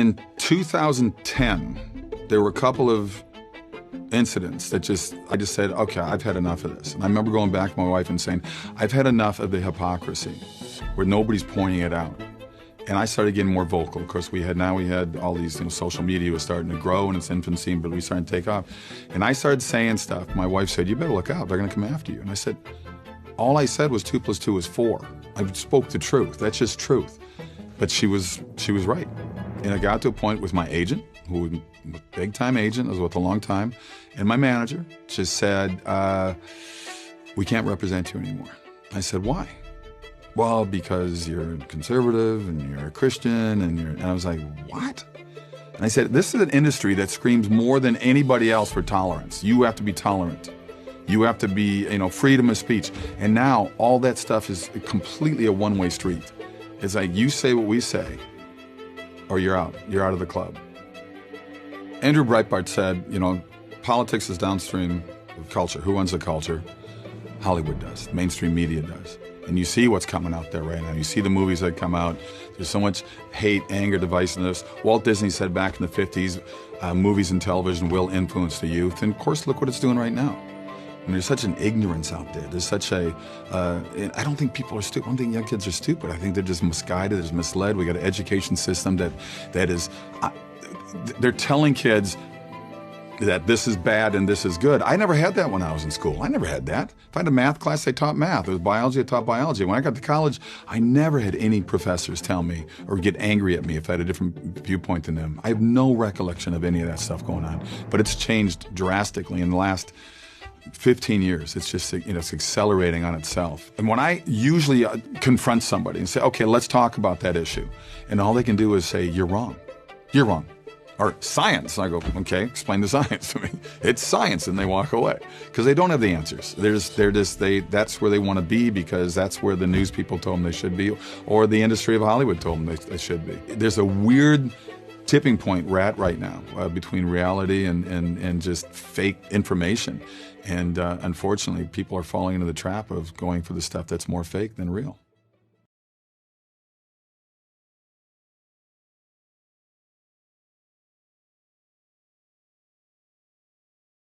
In 2010, there were a couple of incidents that I just said, okay, I've had enough of this. And I remember going back to my wife and saying, I've had enough of the hypocrisy where nobody's pointing it out. And I started getting more vocal. Of course, we had all these, social media was starting to grow in its infancy, but we started to take off. And I started saying stuff. My wife said, you better look out, they're gonna come after you. And I said, all I said was 2 + 2 is 4. I spoke the truth, that's just truth. But she was right. And I got to a point with my agent, who was a big-time agent, I was with a long time, and my manager just said, we can't represent you anymore. I said, why? Well, because you're conservative and you're a Christian and I was like, what? And I said, this is an industry that screams more than anybody else for tolerance. You have to be tolerant. You have to be, freedom of speech. And now all that stuff is completely a one-way street. It's like, you say what we say, or you're out. You're out of the club. Andrew Breitbart said, politics is downstream of culture. Who runs the culture? Hollywood does. Mainstream media does. And you see what's coming out there right now. You see the movies that come out. There's so much hate, anger, divisiveness. Walt Disney said back in the 50s, movies and television will influence the youth. And of course, look what it's doing right now. And there's such an ignorance out there. There's such I don't think people are stupid. I don't think young kids are stupid. I think they're just misguided, they're misled. We got an education system that is, they're telling kids that this is bad and this is good. I never had that when I was in school. I never had that. If I had a math class, they taught math. If it was biology, I taught biology. When I got to college, I never had any professors tell me or get angry at me if I had a different viewpoint than them. I have no recollection of any of that stuff going on. But it's changed drastically in the last 15 years. It's just, it's accelerating on itself. And when I usually confront somebody and say, okay, let's talk about that issue, and all they can do is say, you're wrong. You're wrong. Or science. And I go, okay, explain the science to me. It's science, and they walk away. Because they don't have the answers. That's where they want to be because that's where the news people told them they should be, or the industry of Hollywood told them they should be. There's a weird tipping point we're at right now between reality and just fake information. And unfortunately, people are falling into the trap of going for the stuff that's more fake than real.